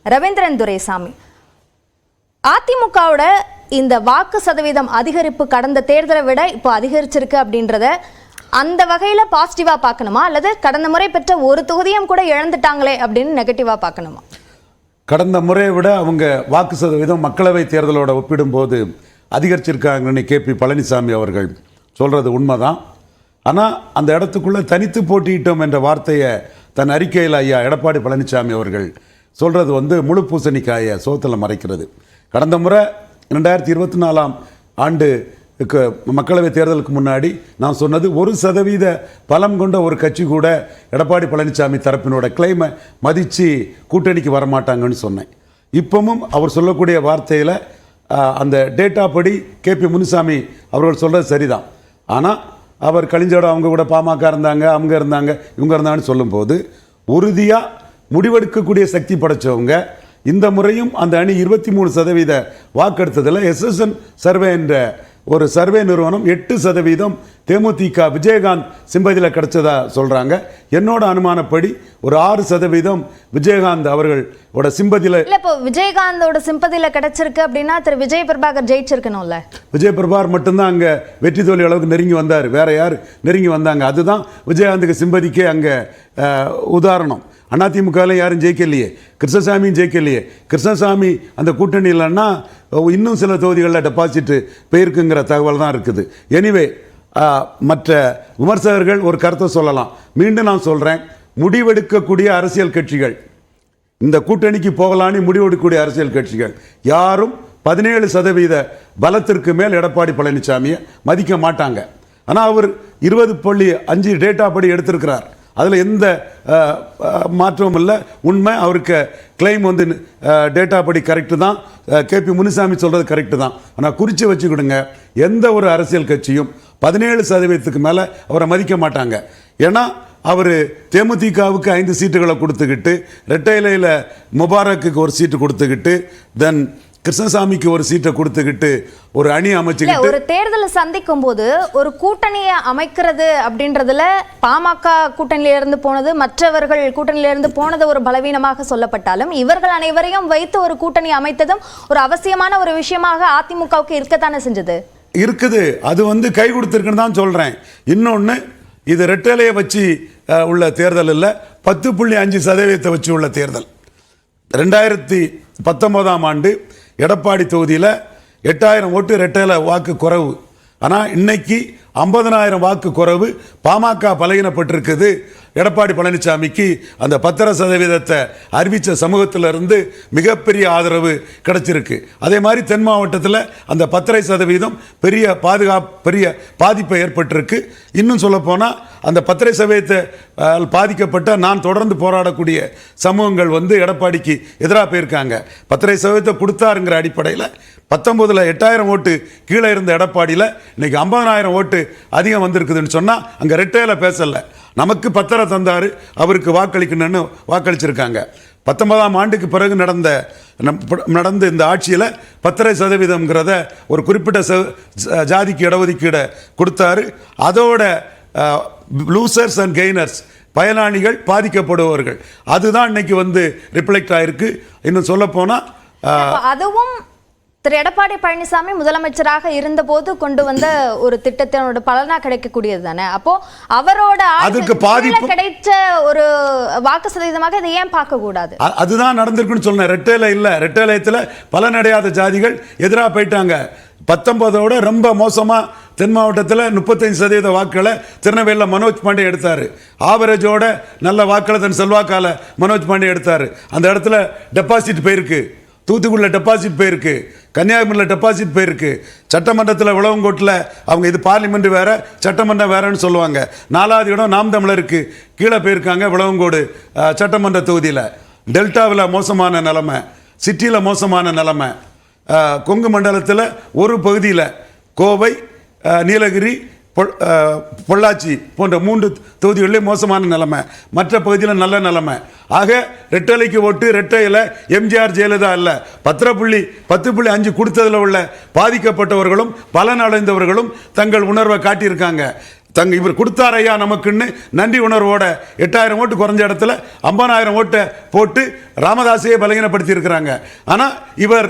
ரவீந்திரன் துரைசாமி, அதிமுகவோட இந்த வாக்கு சதவீதம் அதிகரிப்பு கடந்த தேர்தலை விட இப்போ அதிகரிச்சிருக்கு அப்படின்றத அந்த வகையில பாசிட்டிவா பார்க்கணுமா, அல்லது கடந்த முறை பெற்ற ஒரு தொகுதியும் கூட இழந்துட்டாங்களே அப்படின்னு நெகட்டிவா பார்க்கணுமா? கடந்த முறையை விட அவங்க வாக்கு சதவீதம் மக்களவை தேர்தலோட ஒப்பிடும்போது அதிகரிச்சிருக்காங்கன்னு KP பழனிசாமி அவர்கள் சொல்றது உண்மைதான். ஆனால் அந்த இடத்துக்குள்ளே தனித்து போட்டியிட்டோம் என்ற வார்த்தையை தன் அறிக்கையில் ஐயா எடப்பாடி பழனிசாமி அவர்கள் சொல்கிறது முழு பூசணிக்காயை சோத்தில் மறைக்கிறது. கடந்த முறை 2024 ஆண்டு மக்களவை தேர்தலுக்கு முன்னாடி நான் சொன்னது 1% பலம் கொண்ட ஒரு கட்சி கூட எடப்பாடி பழனிசாமி தரப்பினோட கிளைமை மதித்து கூட்டணிக்கு வரமாட்டாங்கன்னு சொன்னேன். இப்பவும் அவர் சொல்லக்கூடிய வார்த்தையில் அந்த டேட்டா படி KP முனுசாமி அவர்கள் சொல்கிறது சரிதான். ஆனால் அவர் கலிஞ்சோட அவங்க கூட பாமக இருந்தாங்க, அவங்க இருந்தாங்க, இவங்க இருந்தாங்கன்னு சொல்லும்போது உறுதியாக முடிவெடுக்கக்கூடிய சக்தி படைச்சவங்க இந்த முறையும் அந்த அணி 23% வாக்கெடுத்ததில் SSN சர்வே என்ற ஒரு சர்வே நிறுவனம் 8% தேமுதிக விஜயகாந்த் சிம்பதியில் கிடைச்சதா சொல்றாங்க. என்னோட அனுமானப்படி ஒரு 6% விஜயகாந்த் அவர்களோட சிம்பதியில் இல்ல. இப்போ விஜயகாந்தோட சிம்பதியில கிடைச்சிருக்கு அப்படின்னா திரு விஜய் பிரபாகர் ஜெயிச்சிருக்கணும்ல. விஜய் பிரபாகர் மட்டும்தான் அங்க வெற்றி தோல்வி அளவுக்கு நெருங்கி வந்தார், வேற யார் நெருங்கி வந்தாங்க? அதுதான் விஜயகாந்துக்கு சிம்பதிக்கே அங்க உதாரணம். அதிமுகவில் யாரும் ஜெயிக்கலையே, கிருஷ்ணசாமியும் ஜெயிக்கலையே. கிருஷ்ணசாமி அந்த கூட்டணி இல்லைன்னா இன்னும் சில தொகுதிகளில் டெபாசிட் போயிருக்குங்கிற தகவல் தான் இருக்குது. எனிவே மற்ற விமர்சகர்கள் ஒரு கருத்தை சொல்லலாம். மீண்டும் நான் சொல்கிறேன், முடிவெடுக்கக்கூடிய அரசியல் கட்சிகள், இந்த கூட்டணிக்கு போகலான்னு முடிவெடுக்கக்கூடிய அரசியல் கட்சிகள் யாரும் 17% பலத்திற்கு மேல் எடப்பாடி பழனிசாமியை மதிக்க மாட்டாங்க. ஆனால் அவர் 20.5 டேட்டா படி எடுத்திருக்கிறார். அதில் எந்த மாற்றமும் இல்லை. உண்மை, அவருக்கு கிளைம் டேட்டா படி கரெக்டு தான். KP முனுசாமி சொல்கிறது கரெக்டு தான். ஆனால் குறித்து வச்சுக்கிடுங்க, எந்த ஒரு அரசியல் கட்சியும் 17% மேலே அவரை மதிக்க மாட்டாங்க. ஏன்னா அவர் தேமுதிகவுக்கு 5 சீட்டுகளை கொடுத்துக்கிட்டு, ரெட்டை இலையில் முபாரக்குக்கு ஒரு சீட்டு கொடுத்துக்கிட்டு, தென் கிருஷ்ணசாமிக்கு ஒரு சீட்டை கொடுத்துக்கிட்டு ஒரு அணி அமைச்சுக்கிட்டு ஒரு தேர்தலை சந்திக்கும் போது ஒரு கூட்டணியை அமைக்கிறது அப்படின்றதுல பாமக கூட்டணியில இருந்து போனது, மற்றவர்கள் கூட்டணியில இருந்து போனது ஒரு பலவீனமாக சொல்லப்பட்டாலும் இவர்கள் அனைவரையும் வைத்து ஒரு கூட்டணி அமைத்ததும் ஒரு அவசியமான ஒரு விஷயமாக அதிமுகவுக்கு இருக்கத்தானே செஞ்சது இருக்குது. அது கை கொடுத்துருக்குன்னு தான் சொல்றேன். இன்னொன்று, இது ரெட்டலையை வச்சு உள்ள தேர்தல் இல்லை, 10.5% வச்சு உள்ள தேர்தல். 2019 ஆண்டு எடப்பாடி தொகுதியில் 8000 ஓட்டு ரெட்டையில வாக்கு குறைவு. ஆனால் இன்னைக்கு 50,000 வாக்கு குறைவு. பாமக பலகீனப்பட்டிருக்குது. எடப்பாடி பழனிசாமிக்கு அந்த 10% அறிவித்த சமூகத்திலிருந்து மிகப்பெரிய ஆதரவு கிடைச்சிருக்கு. அதே மாதிரி தென் மாவட்டத்தில் அந்த 10% பெரிய பாதிப்பை ஏற்பட்டிருக்கு. இன்னும் சொல்லப்போனால் அந்த 10% பாதிக்கப்பட்ட நான் தொடர்ந்து போராடக்கூடிய சமூகங்கள் எடப்பாடிக்கு எதிராக போயிருக்காங்க. 10% கொடுத்தாருங்கிற அடிப்படையில் 19 8000 ஓட்டு கீழே இருந்த எடப்பாடியில் இன்னைக்கு 50,000 ஓட்டு அதிகம் வந்திருக்குதுன்னு சொன்னால் அங்கே ரெட்டையில பேசலை. நமக்கு 10 தந்தாரு, அவருக்கு வாக்களிக்கணும்னு வாக்களிச்சிருக்காங்க. 19ஆம் ஆண்டுக்கு பிறகு நடந்த இந்த ஆட்சியில் 10% ஒரு குறிப்பிட்ட ஜாதிக்கு இடஒதுக்கீடை கொடுத்தாரு. அதோட லூசர்ஸ் அண்ட் கெய்னர்ஸ், பயனாளிகள், பாதிக்கப்படுபவர்கள், அதுதான் இன்னைக்கு ரிஃப்ளெக்ட் ஆயிருக்கு. இன்னும் சொல்ல போனா அதுவும் திரு எடப்பாடி பழனிசாமி முதலமைச்சராக இருந்த போது கொண்டு வந்த ஒரு திட்டத்தினோட பலனா கிடைக்கக்கூடியது தானே. அப்போ அவரோட அதுக்கு பாதிப்பு கிடைச்ச ஒரு வாக்கு சதவீதமாக இதை ஏன் பார்க்க கூடாது? அதுதான் நடந்திருக்குன்னு சொன்னேன். ரெட்டேலயத்தில் பலனடையாத ஜாதிகள் எதிராக போயிட்டாங்க. 19ஓட ரொம்ப மோசமா தென் மாவட்டத்தில் 35% வாக்குகளை திருநெல்வேலியில் மனோஜ் பாண்டே எடுத்தாரு. ஆவரேஜோட நல்ல வாக்களை தன் செல்வாக்கால மனோஜ் பாண்டே எடுத்தாரு. அந்த இடத்துல டெபாசிட் போயிருக்கு. தூத்துக்குடியில் டெபாசிட் போயிருக்கு, கன்னியாகுமரியில் டெபாசிட் போயிருக்கு. சட்டமன்றத்தில் விளவங்கோட்டில் அவங்க இது பார்லிமெண்ட் வேற, சட்டமன்றம் வேறன்னு சொல்லுவாங்க. 4வது இடம் நாம் தமிழருக்கு கீழே போயிருக்காங்க. விளவங்கோடு சட்டமன்ற தொகுதியில். டெல்டாவில் மோசமான நிலைமை, சிட்டியில் மோசமான நிலைமை. கொங்கு மண்டலத்தில் ஒரு பகுதியில் கோவை, நீலகிரி, பொள்ளாச்சி போன்ற 3 தொகுதிகளிலே மோசமான நிலைமை, மற்ற பகுதியில் நல்ல நிலைமை. ஆக ரெட்டலைக்கு ஓட்டு ரெட்டையில எம்ஜிஆர் ஜெயலலிதா அல்ல, 10.5 கொடுத்ததில் உள்ள பாதிக்கப்பட்டவர்களும் பலன் அடைந்தவர்களும் தங்கள் உணர்வை காட்டியிருக்காங்க. இவர் கொடுத்தார் ஐயா நமக்குன்னு நன்றி உணர்வோட 8000 ஓட்டு குறைஞ்ச இடத்துல 50000 ஓட்டை போட்டு ராமதாஸையே பலகீனப்படுத்தி இருக்கிறாங்க. ஆனா இவர்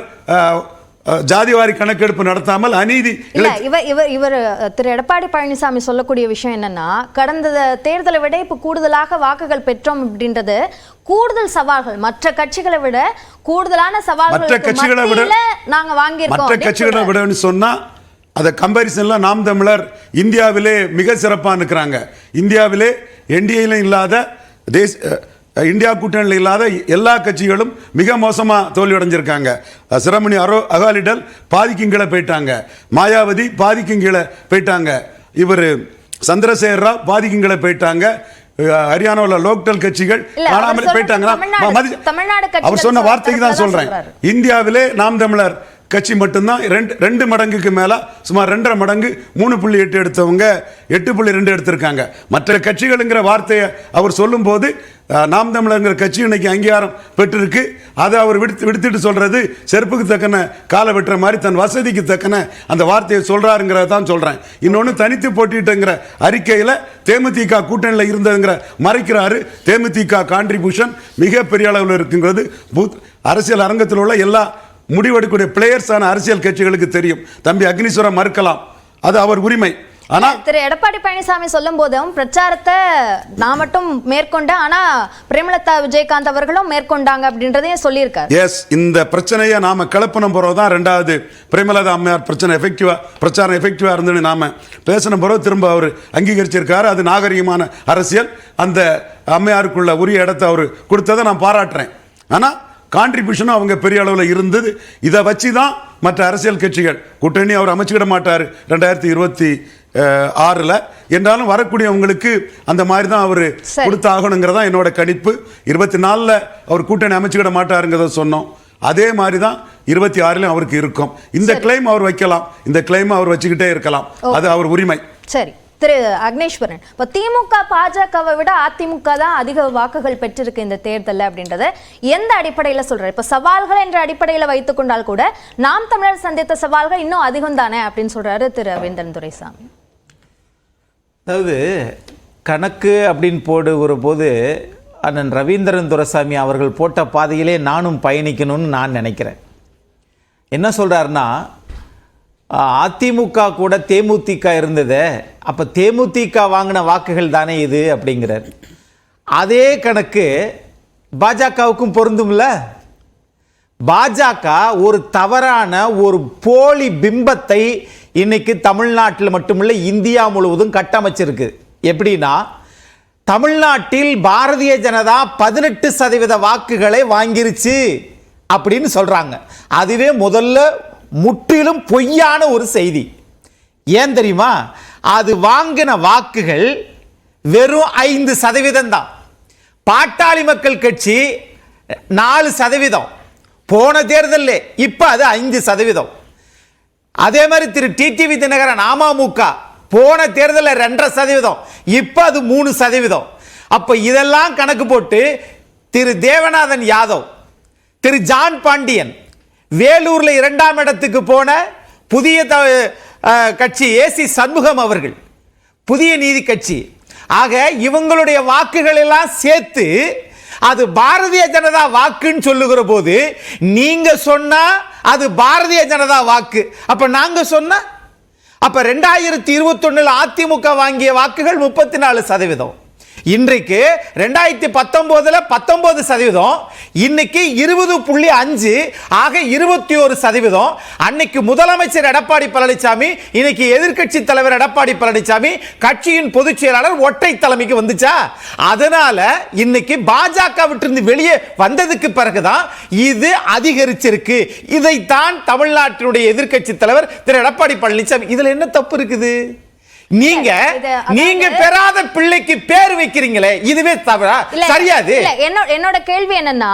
ஜாதிவாரி கணக்கெடுப்பு நடத்தாமல் அநீதி இவர் திரு எடப்பாடி பழனிசாமி சொல்லக்கூடிய விஷயம் என்னன்னா, கடந்த தேர்தலை விட இப்ப கூடுதலாக வாக்குகள் பெற்றோம் அப்படின்றது கூடுதல் சவால்கள், மற்ற கட்சிகளை விட கூடுதலான சவால்கள் நாங்க வாங்கியிருக்கோம். மற்ற கட்சிகளை விடன்னு சொன்னா அதை கம்பேரிசன்ல நாம் தமிழர் இந்தியாவிலே மிக சிறப்பாக இருக்கிறாங்க. இந்தியாவிலே என்டிஏல இல்லாத இந்தியா கூட்டணியில் இல்லாத எல்லா கட்சிகளும் மிக மோசமாக தோல்வி அடைஞ்சிருக்காங்க. சிரமணி அகாலிடல் பாதிக்கும் கீழே போயிட்டாங்க, மாயாவதி பாதிக்கும் கீழே போயிட்டாங்க, இவர் சந்திரசேகர் ராவ் பாதிக்கும் கீழே போயிட்டாங்க, ஹரியானாவில் லோக்கல் கட்சிகள் காணாமல் போயிட்டாங்க. அவர் சொன்ன வார்த்தைக்கு தான் சொல்றேன், இந்தியாவிலே நாம் தமிழர் கட்சி மட்டும்தான் 2 மடங்குக்கு மேல, சுமார் 2.5 மடங்கு 3.8 எடுத்தவங்க 8.2 எடுத்திருக்காங்க. மற்ற கட்சிகள்ங்கிற வார்த்தையை அவர் சொல்லும் போது நாம் தமிழர்ங்கிற கட்சி இன்னைக்கு அங்கீகாரம் பெற்றிருக்கு. அதை அவர் விடுத்துட்டு சொல்றது செருப்புக்கு தக்கன காலை வெட்டுற மாதிரி தன் வசதிக்கு தக்கன அந்த வார்த்தையை சொல்றாருங்கிறத தான் சொல்றேன். இன்னொன்று தனித்து போட்டிட்டுங்கிற அறிக்கையில் தேமுதிக கூட்டணியில் இருந்ததுங்கிற மறைக்கிறாரு. தேமுதிக கான்ட்ரிபியூஷன் மிக பெரிய அளவில் இருக்குங்கிறது அரசியல் அரங்கத்தில் உள்ள எல்லா முடிவெடுக்கக்கூடிய பிளேயர்ஸான அரசியல் கட்சிகளுக்கு தெரியும். தம்பி அக்னீஸ்வரம் மறுக்கலாம், அது அவர் உரிமை. ஆனா திரு எடப்பாடி பழனிசாமி சொல்லும் போதும் பிரச்சாரத்தை நான் மட்டும் மேற்கொண்ட, ஆனா பிரேமலதா விஜயகாந்த் அவர்களும் மேற்கொண்டாங்க அப்படின்றதையும் சொல்லியிருக்காரு. எஸ், இந்த பிரச்சனையை நாம கிளப்பின போறதுதான் ரெண்டாவது பிரேமலதா அம்மையார் பிரச்சனை பிரச்சாரம் எஃபெக்டிவா இருந்துன்னு நாம பேசின பிறகு திரும்ப அவர் அங்கீகரிச்சிருக்காரு. அது நாகரிகமான அரசியல். அந்த அம்மையாருக்குள்ள உரிய இடத்தை அவர் கொடுத்ததை நான் பாராட்டுறேன். ஆனா கான்ட்ரிபியூஷனும் அவங்க பெரிய அளவில் இருந்தது. இதை வச்சு தான் மற்ற அரசியல் கட்சிகள் கூட்டணி அவர் அமைச்சுக்கிட மாட்டார் 2026 என்றாலும் வரக்கூடியவங்களுக்கு அந்த மாதிரி தான் அவர் கொடுத்தாகணுங்கிறதா என்னோட கணிப்பு. 24 அவர் கூட்டணி அமைச்சுக்கிட மாட்டாருங்கிறத சொன்னோம். அதே மாதிரி தான் 26 அவருக்கு இருக்கும். இந்த கிளைம் அவர் வைக்கலாம், இந்த கிளைம் அவர் வச்சுக்கிட்டே இருக்கலாம், அது அவர் உரிமை. சரி திரு அக்னேஸ்வரன், இப்போ திமுக பாஜகவை விட அதிமுக தான் அதிக வாக்குகள் பெற்றிருக்கு இந்த தேர்தலில் அப்படின்றத எந்த அடிப்படையில் சொல்றாரு? இப்போ சவால்கள் என்ற அடிப்படையில் வைத்துக் கொண்டால் கூட நாம் தமிழர் சந்தித்த சவால்கள் இன்னும் அதிகம் தானே அப்படின்னு சொல்றாரு திரு வேந்தன் துரைசாமி. அதாவது கணக்கு அப்படின்னு போடுகிற போது அண்ணன் ரவீந்திரன் துரைசாமி அவர்கள் போட்ட பாதையிலே நானும் பயணிக்கணும்னு நான் நினைக்கிறேன். என்ன சொல்றாருன்னா, அதிமுக கூட தேமுதிக இருந்தது, அப்போ தேமுதிக வாங்கின வாக்குகள் தானே இது அப்படிங்கிறார். அதே கணக்கு பாஜகவுக்கும் பொருந்தும்ல. பாஜக ஒரு தவறான ஒரு போலி பிம்பத்தை இன்னைக்கு தமிழ்நாட்டில் மட்டுமில்லை இந்தியா முழுவதும் கட்டமைச்சிருக்கு. எப்படின்னா, தமிழ்நாட்டில் பாரதிய ஜனதா 18% வாக்குகளை வாங்கிருச்சு அப்படின்னு சொல்றாங்க. அதுவே முதல்ல முற்றிலும் பொய்யான ஒரு செய்தி. ஏன் தெரியுமா? அது வாங்கின வாக்குகள் வெறும் 5% தான். பாட்டாளி மக்கள் கட்சி 4% போன தேர்தலில், இப்ப அது 5%. அதே மாதிரி திரு டிடிவி தினகரன் அமமுக போன தேர்தலில் 2.5%, இப்ப அது 3%. அப்ப இதெல்லாம் கணக்கு போட்டு திரு தேவநாதன் யாதவ், திரு ஜான் பாண்டியன், வேலூர்ல 2ஆம் இடத்துக்கு போன புதிய கட்சி ஏசி சண்முகம் அவர்கள், புதிய நீதி கட்சி, ஆக இவங்களுடைய வாக்குகள் எல்லாம் சேர்த்து அது பாரதிய ஜனதா வாக்குன்னு சொல்லுகிற போது நீங்க சொன்னா அது பாரதிய ஜனதா வாக்கு, அப்ப நாங்க சொன்னா அப்ப 2021 அதிமுக வாங்கிய வாக்குகள் 34%. இன்றைக்கு 2019 19%, இன்னைக்கு 20.5, ஆக 21%. அன்னைக்கு முதலமைச்சர் எடப்பாடி பழனிசாமி, இன்னைக்கு எதிர்க்கட்சி தலைவர் எடப்பாடி பழனிசாமி, கட்சியின் பொதுச் செயலாளர் ஒற்றை தலைமைக்கு வந்துச்சா? அதனால இன்னைக்கு பாஜக விட்டு வெளியே வந்ததுக்கு பிறகுதான் இது அதிகரிச்சிருக்கு. இதைத்தான் தமிழ்நாட்டினுடைய எதிர்க்கட்சி தலைவர் திரு எடப்பாடி பழனிசாமி, இதுல என்ன தப்பு இருக்குது? நீங்க பெறாத பிள்ளைக்கு பேர் வைக்கிறீங்களே, இதுவே தவறா? சரியாது. என்னோட கேள்வி என்னன்னா,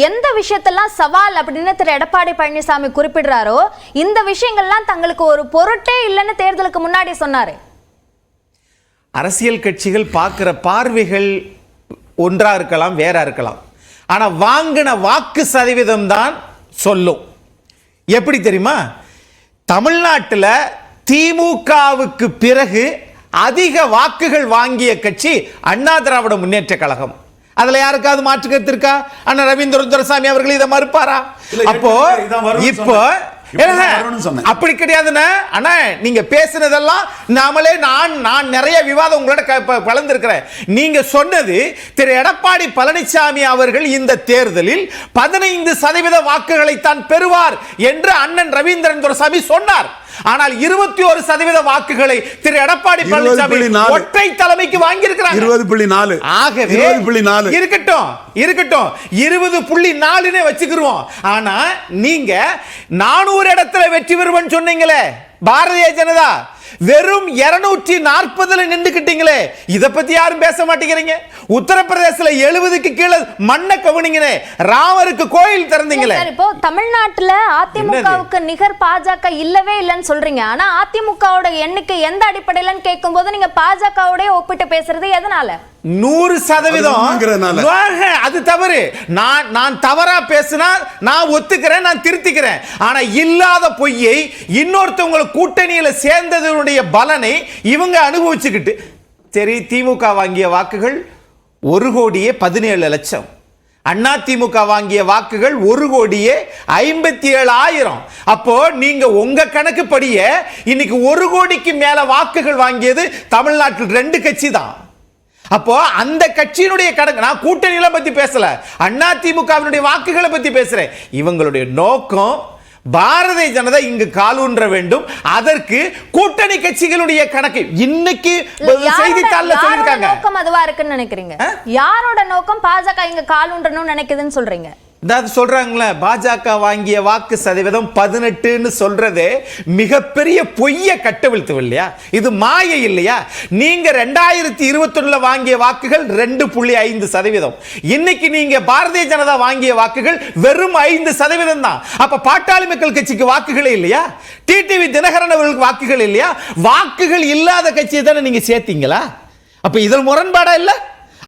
எந்த விஷயத்தெல்லாம் சவால் அப்படின்னு திரு எடப்பாடி பழனிசாமி குறிப்பிடுறாரோ இந்த விஷயங்கள்லாம் தங்களுக்கு ஒரு பொருட்டே இல்லைன்னு தேர்தலுக்கு முன்னாடி சொன்னாரு. அரசியல் கட்சிகள் பார்க்கிற பார்வைகள் ஒன்றா இருக்கலாம், வேற இருக்கலாம். ஆனா வாங்கின வாக்கு சதவீதம் தான் சொல்லும். எப்படி தெரியுமா? தமிழ்நாட்டில் திமுகவுக்கு பிறகு அதிக வாக்குகள் வாங்கிய கட்சி அண்ணா திராவிட முன்னேற்ற கழகம். அதுல யாருக்காவது மாற்று கருத்து இருக்கா? அண்ணா ரவீந்திரன் துரைசாமி அவர்கள் இதை மறுப்பாரா? அப்போ இப்போ அப்படி கிடையாதுண்ணா. அண்ணா நீங்க பேசுனதெல்லாம் நாமளே நான் நிறைய விவாதம் உங்களோட கலந்திருக்கிறேன். நீங்க சொன்னது திரு எடப்பாடி பழனிசாமி அவர்கள் இந்த தேர்தலில் 15% வாக்குகளை தான் பெறுவார் என்று அண்ணன் ரவீந்திரன் துரைசாமி சொன்னார். ஆனால் 21% வாக்குகளை திரு எடப்பாடி பழனிசாமி ஒற்றை தலைமைக்கு வாங்கி இருக்கிறாங்க. 20.4. ஆகவே 20.4 இருக்கட்டும் 20.4 வச்சுக்கிறோம். ஆனா நீங்க 400 இடத்துல வெற்றி பெறுவன்னு சொன்னீங்களே பாரதிய ஜனதா, வெறும் 240 நின்றுக்கிட்டீங்களே, இத பத்தி யாரும் பேச மாட்டேங்கிறீங்க. உத்தரப்பிரதேசல 70க்கு கீழே மண்ணை கவுனிங்களே, ராமருக்கு கோயில் திறந்தீங்களே. இப்போ தமிழ்நாட்டுல அதிமுகவுக்கு நிகர் பாஜக இல்லவே இல்லைன்னு சொல்றீங்க. ஆனா அதிமுகவோட எண்ணிக்கை எந்த அடிப்படையிலன்னு கேட்கும் போது நீங்க பாஜகவோட ஒப்பிட்டு பேசுறது எதனால? 100% அது தவறு. நான் தவறா பேசினா நான் ஒத்துக்கிறேன், நான் திருத்திக்கிறேன். ஆனா இல்லாத பொய்யை இன்னொருத்தவங்க கூட்டணியில சேர்ந்ததனுடைய பலனை இவங்க அனுபவிச்சுக்கிட்டு, சரி திமுக வாங்கிய வாக்குகள் 1,17,00,000, அண்ணா திமுக வாங்கிய வாக்குகள் 1,57,000. அப்போ நீங்க உங்க கணக்குப்படியே இன்னைக்கு 1 கோடிக்கு மேல வாக்குகள் வாங்கியது தமிழ்நாட்டில் 2 கட்சி தான். அப்போ அந்த கட்சியினுடைய கணக்கு, நான் கூட்டணிகளை பத்தி பேசல, அண்ணா திமுகவினுடைய வாக்குகளை பத்தி பேசுறேன். இவங்களுடைய நோக்கம் பாரதிய ஜனதா இங்கு காலூன்ற வேண்டும். அதற்கு கூட்டணி கட்சிகளுடைய கணக்கு இன்னைக்கு செய்தித்தாள்ல சொல்லிருக்காங்க. நோக்கம் அதுவா இருக்குன்னு நினைக்கிறீங்க? யாரோட நோக்கம் பாஜக இங்க காலூன்றணும்னு நினைக்குதுன்னு சொல்றீங்க? சொல்றாங்களே பாஜக வாங்கிய வாக்கு சதவீதம் 18 சொல்றதே மிகப்பெரிய பொய்ய கட்டவிழ்த்து இல்லையா? இது மாயை இல்லையா? நீங்க 2021 வாங்கிய வாக்குகள் 2.5%. இன்னைக்கு நீங்க பாரதிய ஜனதா வாங்கிய வாக்குகள் வெறும் 5% தான். அப்ப பாட்டாளி மக்கள் கட்சிக்கு வாக்குகளே இல்லையா? டிடிவி தினகரன் அவர்களுக்கு வாக்குகள் இல்லையா? வாக்குகள் இல்லாத கட்சியை தானே நீங்க சேர்த்தீங்களா? அப்ப இதில் முரண்பாடா இல்ல?